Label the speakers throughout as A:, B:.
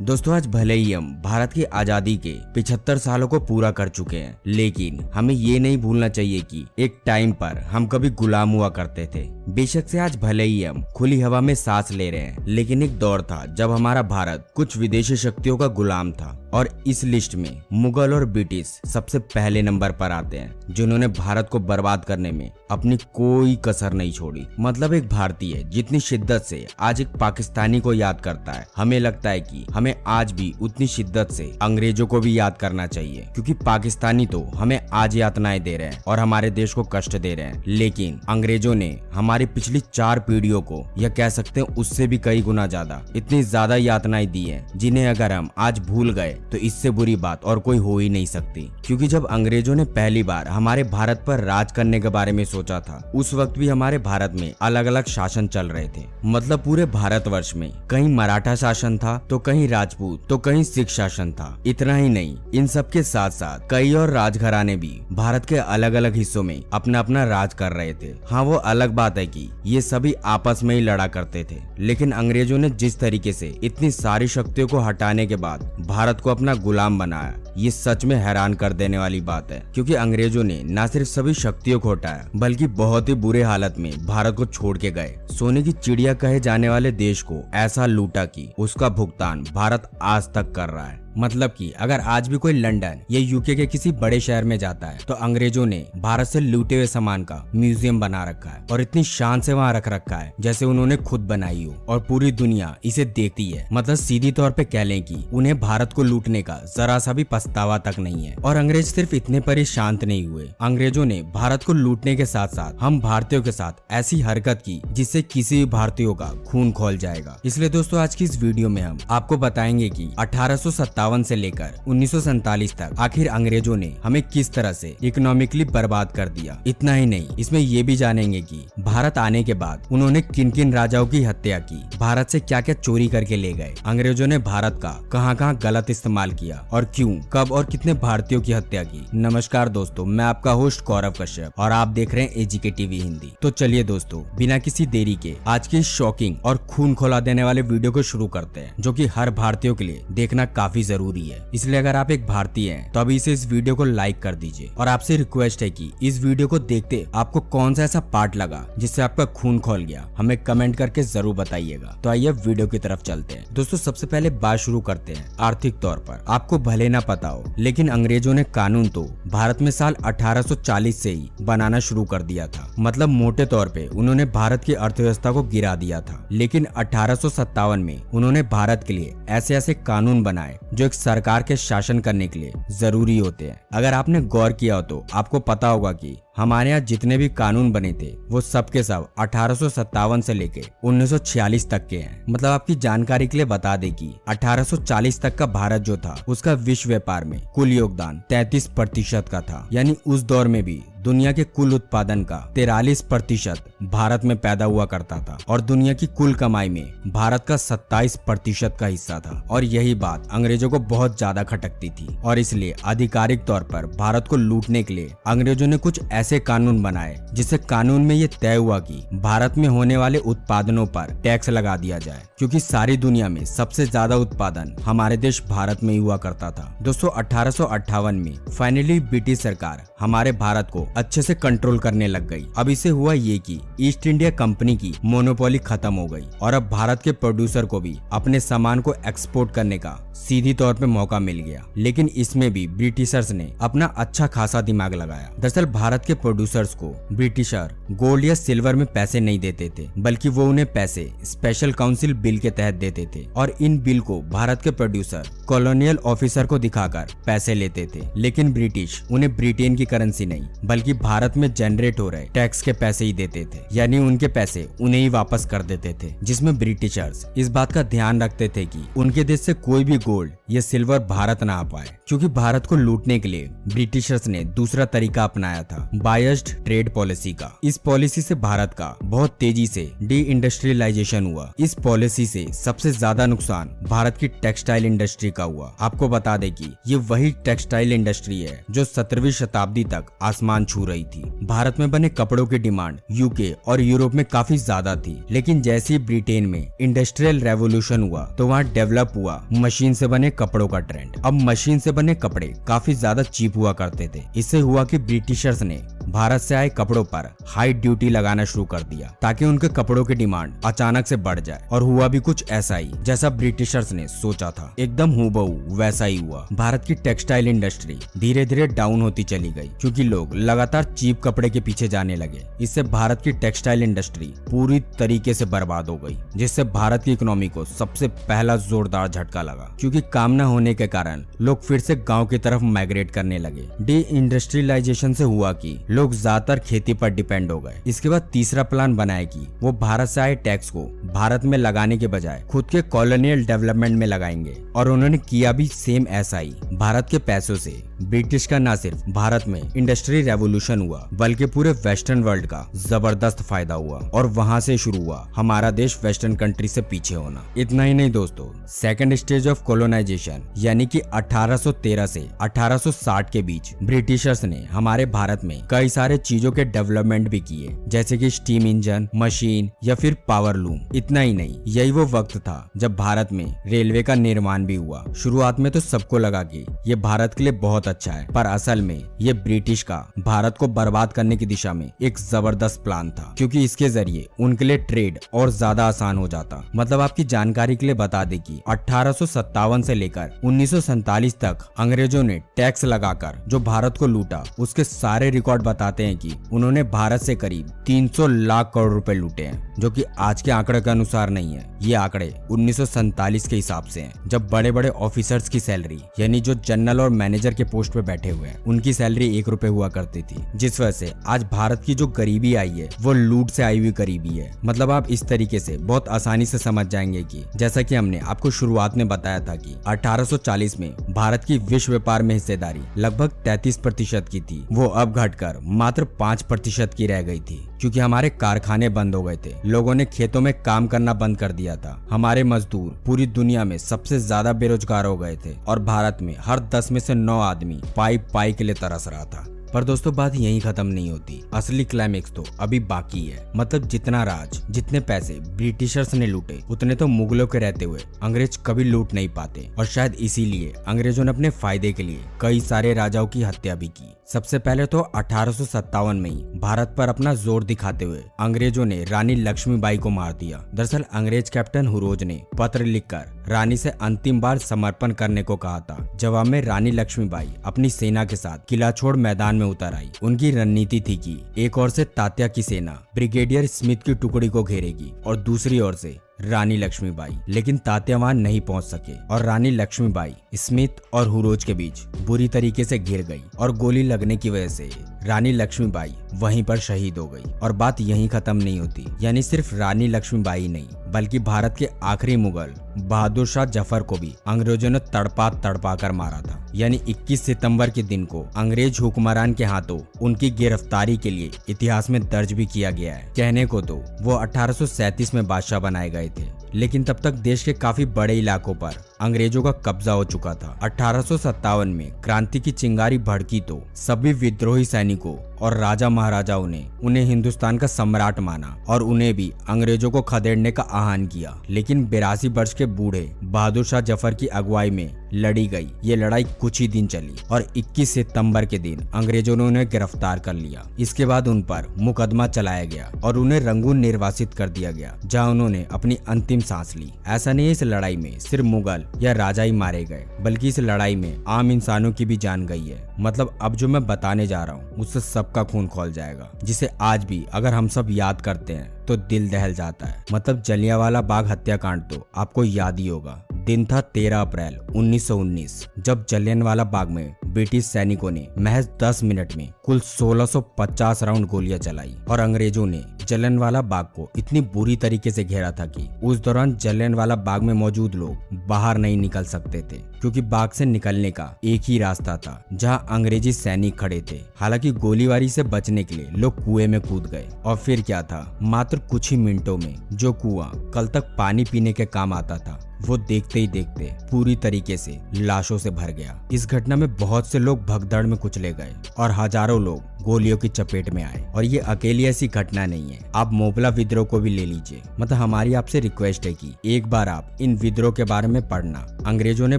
A: दोस्तों आज भले ही हम भारत की आजादी के 75 सालों को पूरा कर चुके हैं, लेकिन हमें ये नहीं भूलना चाहिए कि एक टाइम पर हम कभी गुलाम हुआ करते थे। बेशक से आज भले ही हम खुली हवा में सांस ले रहे हैं, लेकिन एक दौर था जब हमारा भारत कुछ विदेशी शक्तियों का गुलाम था। और इस लिस्ट में मुगल और ब्रिटिश सबसे पहले नंबर पर आते हैं, जिन्होंने भारत को बर्बाद करने में अपनी कोई कसर नहीं छोड़ी। मतलब एक भारतीय जितनी शिद्दत से आज एक पाकिस्तानी को याद करता है, हमें लगता है कि हमें आज भी उतनी शिद्दत से अंग्रेजों को भी याद करना चाहिए, क्योंकि पाकिस्तानी तो हमें आज यातनाएं दे रहे हैं और हमारे देश को कष्ट दे रहे हैं, लेकिन अंग्रेजों ने हमारी पिछली 4 पीढ़ियों को, या कह सकते हैं उससे भी कई गुना ज्यादा, इतनी ज्यादा यातनाएं दी है, जिन्हें अगर हम आज भूल गए तो इससे बुरी बात और कोई हो ही नहीं सकती। क्योंकि जब अंग्रेजों ने पहली बार हमारे भारत पर राज करने के बारे में सोचा था, उस वक्त भी हमारे भारत में अलग अलग शासन चल रहे थे। मतलब पूरे भारतवर्ष में कहीं मराठा शासन था, तो कहीं राजपूत, तो कहीं सिख शासन था। इतना ही नहीं, इन सब के साथ साथ कई और राजघराने भी भारत के अलग अलग हिस्सों में अपना अपना राज कर रहे थे। हाँ, वो अलग बात है कि ये सभी आपस में ही लड़ा करते थे, लेकिन अंग्रेजों ने जिस तरीके से इतनी सारी शक्तियों को हटाने के बाद भारत को अपना गुलाम बनाया, ये सच में हैरान कर देने वाली बात है। क्योंकि अंग्रेजों ने न सिर्फ सभी शक्तियों को हटाया, बल्कि बहुत ही बुरे हालत में भारत को छोड़ के गए। सोने की चिड़िया कहे जाने वाले देश को ऐसा लूटा कि उसका भुगतान भारत आज तक कर रहा है। मतलब कि अगर आज भी कोई लंदन या यूके के किसी बड़े शहर में जाता है, तो अंग्रेजों ने भारत से लूटे हुए सामान का म्यूजियम बना रखा है और इतनी शान से वहाँ रख रखा है जैसे उन्होंने खुद बनाई हो, और पूरी दुनिया इसे देखती है। मतलब सीधी तौर पे कह लें कि उन्हें भारत को लूटने का जरा सा भी पछतावा तक नहीं है। और अंग्रेज सिर्फ इतने पर ही शांत नहीं हुए, अंग्रेजों ने भारत को लूटने के साथ साथ हम भारतीयों के साथ ऐसी हरकत की जिससे किसी भी भारतीयों का खून खौल जाएगा। इसलिए दोस्तों आज की इस वीडियो में हम आपको बताएंगे कि 1857 से लेकर 1947 तक आखिर अंग्रेजों ने हमें किस तरह से इकोनॉमिकली बर्बाद कर दिया। इतना ही नहीं, इसमें ये भी जानेंगे कि भारत आने के बाद उन्होंने किन किन राजाओं की हत्या की, भारत से क्या क्या चोरी करके ले गए, अंग्रेजों ने भारत का कहां कहां गलत इस्तेमाल किया और क्यों, कब और कितने भारतीयों की हत्या की। नमस्कार दोस्तों, मैं आपका होस्ट गौरव कश्यप और आप देख रहे हैं एजीके टीवी हिंदी। तो चलिए दोस्तों, बिना किसी देरी के आज की शॉकिंग और खून खौला देने वाले वीडियो को शुरू करते हैं, जो कि हर भारतीयों के लिए देखना काफी जरूरी है। इसलिए अगर आप एक भारतीय हैं तो अभी से इस वीडियो को लाइक कर दीजिए, और आपसे रिक्वेस्ट है कि इस वीडियो को देखते आपको कौन सा ऐसा पार्ट लगा जिससे आपका खून खौल गया, हमें कमेंट करके जरूर बताइएगा। तो आइए वीडियो की तरफ चलते हैं। दोस्तों सबसे पहले बात शुरू करते हैं आर्थिक तौर पर। आपको भले ना पता हो, लेकिन अंग्रेजों ने कानून तो भारत में साल 1840 से ही बनाना शुरू कर दिया था। मतलब मोटे तौर पे उन्होंने भारत की अर्थव्यवस्था को गिरा दिया था। लेकिन 1857 में उन्होंने भारत के लिए ऐसे ऐसे कानून बनाए जो एक सरकार के शासन करने के लिए जरूरी होते हैं। अगर आपने गौर किया हो तो आपको पता होगा कि हमारे यहाँ जितने भी कानून बने थे वो सब के सब 1857 से लेके 1946 तक के हैं। मतलब आपकी जानकारी के लिए बता दें कि 1840 तक का भारत जो था, उसका विश्व व्यापार में कुल योगदान 33% का था। यानी उस दौर में भी दुनिया के कुल उत्पादन का 43% भारत में पैदा हुआ करता था, और दुनिया की कुल कमाई में भारत का 27% का हिस्सा था। और यही बात अंग्रेजों को बहुत ज्यादा खटकती थी, और इसलिए आधिकारिक तौर पर भारत को लूटने के लिए अंग्रेजों ने कुछ ऐसे कानून बनाए, जिससे कानून में ये तय हुआ कि भारत में होने वाले उत्पादनों पर टैक्स लगा दिया जाए, क्योंकि सारी दुनिया में सबसे ज्यादा उत्पादन हमारे देश भारत में ही हुआ करता था। दोस्तों 1858 में फाइनली ब्रिटिश सरकार हमारे भारत को अच्छे से कंट्रोल करने लग गई। अब इसे हुआ ये कि ईस्ट इंडिया कंपनी की मोनोपोली खत्म हो गई, और अब भारत के प्रोड्यूसर को भी अपने सामान को एक्सपोर्ट करने का सीधी तौर पे मौका मिल गया। लेकिन इसमें भी ब्रिटिशर्स ने अपना अच्छा खासा दिमाग लगाया। दरअसल भारत के प्रोड्यूसर्स को ब्रिटिशर गोल्ड या सिल्वर में पैसे नहीं देते थे, बल्कि वो उन्हें पैसे स्पेशल काउंसिल बिल के तहत देते थे, और इन बिल को भारत के प्रोड्यूसर कॉलोनियल ऑफिसर को दिखाकर पैसे लेते थे। लेकिन ब्रिटिश उन्हें ब्रिटेन की करेंसी नहीं, बल्कि भारत में जनरेट हो रहे टैक्स के पैसे ही देते थे। यानी उनके पैसे उन्हें ही वापस कर देते थे, जिसमें ब्रिटिशर्स इस बात का ध्यान रखते थे कि उनके देश से कोई भी गोल्ड या सिल्वर भारत ना आ पाए। क्योंकि भारत को लूटने के लिए ब्रिटिशर्स ने दूसरा तरीका अपनाया था, बायस्ड ट्रेड पॉलिसी का। इस पॉलिसी से भारत का बहुत तेजी से डी इंडस्ट्रियलाइजेशन हुआ। इस पॉलिसी से सबसे ज्यादा नुकसान भारत की टेक्सटाइल इंडस्ट्री का हुआ। आपको बता दें कि ये वही टेक्सटाइल इंडस्ट्री है जो 17वीं शताब्दी आबादी तक आसमान छू रही थी। भारत में बने कपड़ों की डिमांड यूके और यूरोप में काफी ज्यादा थी, लेकिन जैसे ही ब्रिटेन में इंडस्ट्रियल रेवोल्यूशन हुआ तो वहाँ डेवलप हुआ मशीन से बने कपड़ों का ट्रेंड। अब मशीन से बने कपड़े काफी ज्यादा चीप हुआ करते थे। इससे हुआ कि ब्रिटिशर्स ने भारत से आए कपड़ों पर हाई ड्यूटी लगाना शुरू कर दिया ताकि उनके कपड़ों की डिमांड अचानक से बढ़ जाए। और हुआ भी कुछ ऐसा ही जैसा ब्रिटिशर्स ने सोचा था, एकदम हूबहू वैसा ही हुआ। भारत की टेक्सटाइल इंडस्ट्री धीरे धीरे डाउन होती चली गई क्योंकि लोग लगातार चीप कपड़े के पीछे जाने लगे। इससे भारत की टेक्सटाइल इंडस्ट्री पूरी तरीके से बर्बाद हो गई, जिससे भारत की इकोनॉमी को सबसे पहला जोरदार झटका लगा क्योंकि काम न होने के कारण लोग फिर से गाँव की तरफ माइग्रेट करने लगे। डी इंडस्ट्रियलाइजेशन से हुआ कि लोग ज्यादातर खेती पर डिपेंड हो गए। इसके बाद तीसरा प्लान बनाया कि वो भारत से आए टैक्स को भारत में लगाने के बजाय खुद के कॉलोनियल डेवलपमेंट में लगाएंगे, और उन्होंने किया भी सेम ऐसा ही। भारत के पैसों से ब्रिटिश का न सिर्फ भारत में इंडस्ट्री रेवोल्यूशन हुआ बल्कि पूरे वेस्टर्न वर्ल्ड का जबरदस्त फायदा हुआ, और वहां से शुरू हुआ हमारा देश वेस्टर्न कंट्री से पीछे होना। इतना ही नहीं दोस्तों, सेकंड स्टेज ऑफ कोलोनाइजेशन यानी कि 1813 से 1860 के बीच ब्रिटिशर्स ने हमारे भारत में कई सारे चीजों के डेवलपमेंट भी किए, जैसे कि स्टीम इंजन, मशीन या फिर पावर लूम। इतना ही नहीं, यही वो वक्त था जब भारत में रेलवे का निर्माण भी हुआ। शुरुआत में तो सबको लगा कि ये भारत के लिए बहुत अच्छा है, पर असल में ये ब्रिटिश का भारत को बर्बाद करने की दिशा में एक जबरदस्त प्लान था, क्योंकि इसके जरिए उनके लिए ट्रेड और ज्यादा आसान हो जाता। मतलब आपकी जानकारी के लिए बता दें कि 1857 से लेकर 1947 तक अंग्रेजों ने टैक्स लगाकर जो भारत को लूटा, उसके सारे रिकॉर्ड बताते हैं कि उन्होंने भारत से करीब 300 लाख करोड़ रुपए लूटे हैं, जो कि आज के आंकड़े के अनुसार नहीं है। ये आंकड़े 1947 के हिसाब से हैं, जब बड़े बड़े ऑफिसर्स की सैलरी यानी जो जनरल और मैनेजर के पोस्ट पे बैठे हुए हैं, उनकी सैलरी 1 रुपए हुआ करती थी। जिस वजह से आज भारत की जो गरीबी आई है वो लूट से आई हुई गरीबी है। मतलब आप इस तरीके से बहुत आसानी से समझ जाएंगे कि जैसा कि हमने आपको शुरुआत में बताया था कि 1840 में भारत की विश्व व्यापार में हिस्सेदारी लगभग 33% की थी, वो अब घटकर मात्र 5% की रह गई थी, क्योंकि हमारे कारखाने बंद हो गए थे। लोगों ने खेतों में काम करना बंद कर दिया था। हमारे मजदूर पूरी दुनिया में सबसे ज्यादा बेरोजगार हो गए थे, और भारत में हर 10 में से 9 आदमी पाई के लिए तरस रहा था। पर दोस्तों बात यहीं खत्म नहीं होती, असली क्लाइमेक्स तो अभी बाकी है। मतलब जितना राज, जितने पैसे ब्रिटिशर्स ने लूटे, उतने तो मुगलों के रहते हुए अंग्रेज कभी लूट नहीं पाते, और शायद इसीलिए अंग्रेजों ने अपने फायदे के लिए कई सारे राजाओं की हत्या भी की। सबसे पहले तो 1857 में ही भारत पर अपना जोर दिखाते हुए अंग्रेजों ने रानी लक्ष्मीबाई को मार दिया। दरअसल अंग्रेज कैप्टन हुरोज ने पत्र लिखकर रानी से अंतिम बार समर्पण करने को कहा था। जवाब में रानी लक्ष्मीबाई अपनी सेना के साथ किला छोड़ मैदान में उतर आई। उनकी रणनीति थी कि एक ओर से तात्या की सेना ब्रिगेडियर स्मिथ की टुकड़ी को घेरेगी और दूसरी ओर से रानी लक्ष्मीबाई, लेकिन तात्या वहां नहीं पहुंच सके और रानी लक्ष्मीबाई स्मिथ और हुरोज के बीच बुरी तरीके से घिर गई, और गोली लगने की वजह से रानी लक्ष्मीबाई वहीं पर शहीद हो गई। और बात यहीं खत्म नहीं होती, यानी सिर्फ रानी लक्ष्मीबाई नहीं बल्कि भारत के आखिरी मुगल बहादुर शाह जफर को भी अंग्रेजों ने तड़पा कर मारा था। यानी 21 सितंबर के दिन को अंग्रेज हुक्मरान के हाथों उनकी गिरफ्तारी के लिए इतिहास में दर्ज भी किया गया है। कहने को तो वो 1837 में बादशाह बनाए गए थे, लेकिन तब तक देश के काफी बड़े इलाकों पर अंग्रेजों का कब्जा हो चुका था। 1857 में क्रांति की चिंगारी भड़की तो सभी विद्रोही सैनिकों और राजा महाराजाओं ने उन्हें हिंदुस्तान का सम्राट माना और उन्हें भी अंग्रेजों को खदेड़ने का आह्वान किया। लेकिन 82 वर्ष के बूढ़े बहादुर शाह जफर की अगुवाई में लड़ी गई ये लड़ाई कुछ ही दिन चली और 21 सितंबर के दिन अंग्रेजों ने उन्हें गिरफ्तार कर लिया। इसके बाद उन पर मुकदमा चलाया गया और उन्हें रंगून निर्वासित कर दिया गया, जहां उन्होंने अपनी अंतिम सांस ली। ऐसा नहीं, इस लड़ाई में सिर्फ मुगल या राजा ही मारे गए, बल्कि इस लड़ाई में आम इंसानों की भी जान गई है। मतलब अब जो मैं बताने जा रहा हूँ उससे सबका खून खौल जाएगा, जिसे आज भी अगर हम सब याद करते हैं तो दिल दहल जाता है। मतलब जलियांवाला बाग हत्याकांड तो आपको याद ही होगा। दिन था 13 अप्रैल 1919, जब जलियांवाला बाग में ब्रिटिश सैनिकों ने महज 10 मिनट में कुल 1650 राउंड गोलियां चलाई और अंग्रेजों ने जलियांवाला बाग को इतनी बुरी तरीके से घेरा था कि उस दौरान जलियांवाला बाग में मौजूद लोग बाहर नहीं निकल सकते थे, क्योंकि बाग से निकलने का एक ही रास्ता था जहां अंग्रेजी सैनिक खड़े थे। हालांकि गोलीबारी से बचने के लिए लोग कुएं में कूद गए और फिर क्या था, मात्र कुछ ही मिनटों में जो कुआं कल तक पानी पीने के काम आता था वो देखते ही देखते पूरी तरीके से लाशों से भर गया। इस घटना में बहुत से लोग भगदड़ में कुचले गए और हजारों लोग गोलियों की चपेट में आए। और ये अकेली ऐसी घटना नहीं है, आप मोबला विद्रोह को भी ले लीजिए। मतलब हमारी आपसे रिक्वेस्ट है कि एक बार आप इन विद्रोह के बारे में पढ़ना। अंग्रेजों ने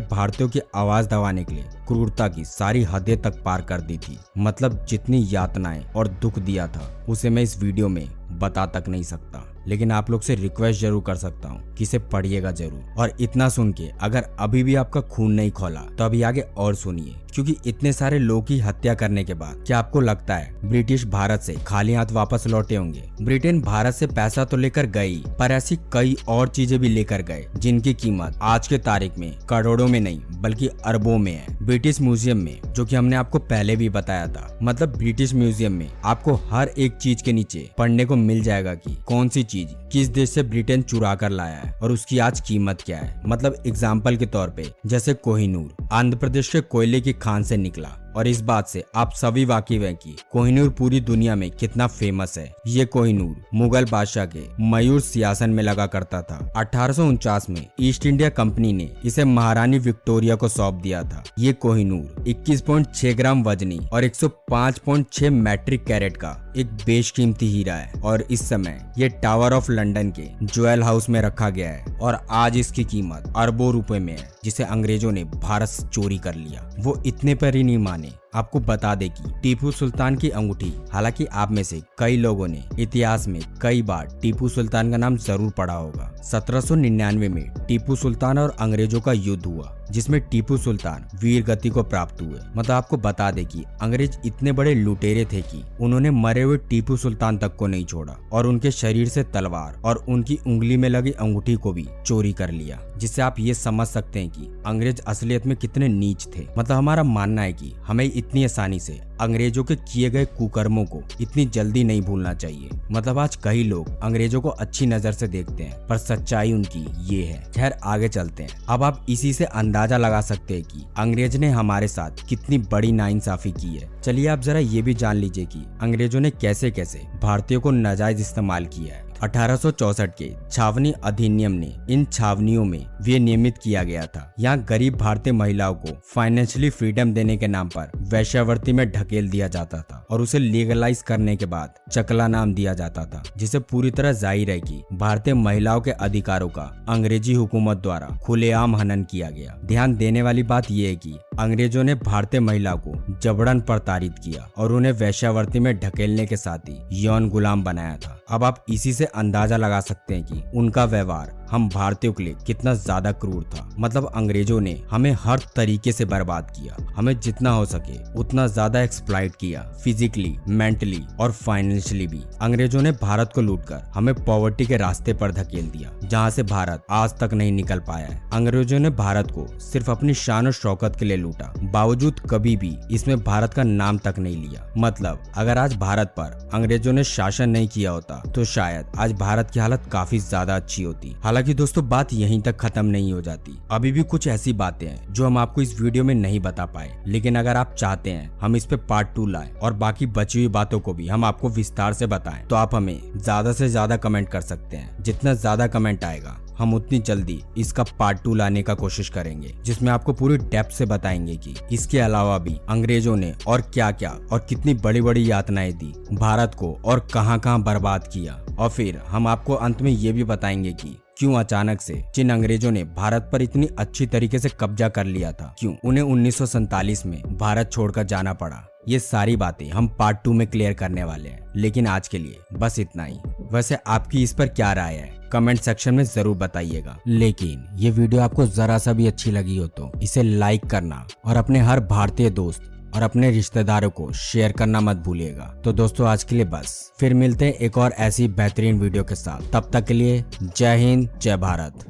A: भारतीयों की आवाज दबाने के लिए क्रूरता की सारी हदें तक पार कर दी थी। मतलब जितनी यातनाएं और दुख दिया था उसे मैं इस वीडियो में बता तक नहीं सकता, लेकिन आप लोग से रिक्वेस्ट जरूर कर सकता हूँ कि इसे पढ़िएगा जरूर। और इतना सुन के अगर अभी भी आपका खून नहीं खौला तो अभी आगे और सुनिए, क्योंकि इतने सारे लोगों की हत्या करने के बाद क्या आपको लगता है ब्रिटिश भारत से खाली हाथ वापस लौटे होंगे? ब्रिटेन भारत से पैसा तो लेकर गई, पर ऐसी कई और चीजें भी लेकर गए जिनकी कीमत आज के तारीख में करोड़ों में नहीं बल्कि अरबों में है। ब्रिटिश म्यूजियम में, जो कि हमने आपको पहले भी बताया था, मतलब ब्रिटिश म्यूजियम में आपको हर एक चीज के नीचे पढ़ने को मिल जाएगा कि कौन सी चीज किस देश से ब्रिटेन चुरा कर लाया है और उसकी आज कीमत क्या है। मतलब एग्जाम्पल के तौर पे जैसे कोहिनूर आंध्र प्रदेश के कोयले की खान से निकला, और इस बात से आप सभी वाकिफ हैं कि कोहिनूर पूरी दुनिया में कितना फेमस है। ये कोहिनूर मुगल बादशाह के मयूर सिंहासन में लगा करता था। 1849 में ईस्ट इंडिया कंपनी ने इसे महारानी विक्टोरिया को सौंप दिया था। ये कोहिनूर 21.6 ग्राम वजनी और 105.6 मैट्रिक कैरेट का एक बेशकीमती हीरा है, और इस समय ये टावर ऑफ लंदन के ज्वेल हाउस में रखा गया है और आज इसकी कीमत अरबों रुपए में है, जिसे अंग्रेजों ने भारत से चोरी कर लिया। वो इतने पर ही नहीं माने, आपको बता दे कि टीपू सुल्तान की अंगूठी, हालांकि आप में से कई लोगों ने इतिहास में कई बार टीपू सुल्तान का नाम जरूर पढ़ा होगा। 1799 में टीपू सुल्तान और अंग्रेजों का युद्ध हुआ, जिसमें टीपू सुल्तान वीर गति को प्राप्त हुए। मतलब आपको बता दे कि अंग्रेज इतने बड़े लुटेरे थे कि उन्होंने मरे हुए टीपू सुल्तान तक को नहीं छोड़ा और उनके शरीर से तलवार और उनकी उंगली में लगी अंगूठी को भी चोरी कर लिया, जिससे आप ये समझ सकते हैं कि अंग्रेज असलियत में कितने नीच थे। मतलब हमारा मानना है कि हमें इतनी आसानी से अंग्रेजों के किए गए कुकर्मों को इतनी जल्दी नहीं भूलना चाहिए। मतलब आज कई लोग अंग्रेजों को अच्छी नजर से देखते हैं, पर सच्चाई उनकी ये है। खैर आगे चलते हैं। अब आप इसी से अंदाजा लगा सकते हैं कि अंग्रेज ने हमारे साथ कितनी बड़ी नाइंसाफी की है। चलिए आप जरा ये भी जान लीजिए कि अंग्रेजों ने कैसे कैसे भारतीयों को नाजायज इस्तेमाल किया है। 1864 के छावनी अधिनियम ने इन छावनियों में विनियमित किया गया था। यहाँ गरीब भारतीय महिलाओं को फाइनेंशियली फ्रीडम देने के नाम पर वैश्यावृत्ति में ढकेल दिया जाता था और उसे लीगलाइज करने के बाद चकला नाम दिया जाता था, जिसे पूरी तरह जाहिर है कि भारतीय महिलाओं के अधिकारों का अंग्रेजी हुकूमत द्वारा खुलेआम हनन किया गया। ध्यान देने वाली बात यह है कि अंग्रेजों ने भारतीय महिलाओं को जबरन प्रताड़ित किया और उन्हें वैश्यावृत्ति में ढकेलने के साथ ही यौन गुलाम बनाया था। अब आप इसी से अंदाजा लगा सकते हैं कि उनका व्यवहार हम भारतीयों के लिए कितना ज्यादा क्रूर था। मतलब अंग्रेजों ने हमें हर तरीके से बर्बाद किया, हमें जितना हो सके उतना ज्यादा एक्सप्लॉइट किया, फिजिकली, मेंटली और फाइनेंशियली भी। अंग्रेजों ने भारत को लूटकर हमें पॉवर्टी के रास्ते पर धकेल दिया, जहां से भारत आज तक नहीं निकल पाया है। अंग्रेजों ने भारत को सिर्फ अपनी शान और शौकत के लिए लूटा, बावजूद कभी भी इसमें भारत का नाम तक नहीं लिया। मतलब अगर आज भारत पर अंग्रेजों ने शासन नहीं किया होता तो शायद आज भारत की हालत काफी ज्यादा अच्छी होती। हालांकि दोस्तों बात यहीं तक खत्म नहीं हो जाती, अभी भी कुछ ऐसी बातें हैं जो हम आपको इस वीडियो में नहीं बता पाए, लेकिन अगर आप चाहते हैं हम इस पे पार्ट 2 लाएं और बाकी बची हुई बातों को भी हम आपको विस्तार से बताएं, तो आप हमें ज्यादा से ज्यादा कमेंट कर सकते हैं। जितना ज्यादा कमेंट आएगा हम उतनी जल्दी इसका पार्ट 2 लाने का कोशिश करेंगे, जिसमें आपको पूरी डेप्थ से बताएंगे कि इसके अलावा भी अंग्रेजों ने और क्या क्या और कितनी बड़ी बड़ी यातनाएं दी भारत को और कहां कहां बर्बाद किया। और फिर हम आपको अंत में ये भी बताएंगे कि क्यों अचानक से जिन अंग्रेजों ने भारत पर इतनी अच्छी तरीके से कब्जा कर लिया था, क्यों उन्हें 1947 में भारत छोड़कर जाना पड़ा। ये सारी बातें हम पार्ट 2 में क्लियर करने वाले हैं, लेकिन आज के लिए बस इतना ही। वैसे आपकी इस पर क्या राय है कमेंट सेक्शन में जरूर बताइएगा। लेकिन ये वीडियो आपको जरा सा भी अच्छी लगी हो तो इसे लाइक करना और अपने हर भारतीय दोस्त और अपने रिश्तेदारों को शेयर करना मत भूलिएगा। तो दोस्तों आज के लिए बस, फिर मिलते हैं एक और ऐसी बेहतरीन वीडियो के साथ। तब तक के लिए जय हिंद, जय भारत।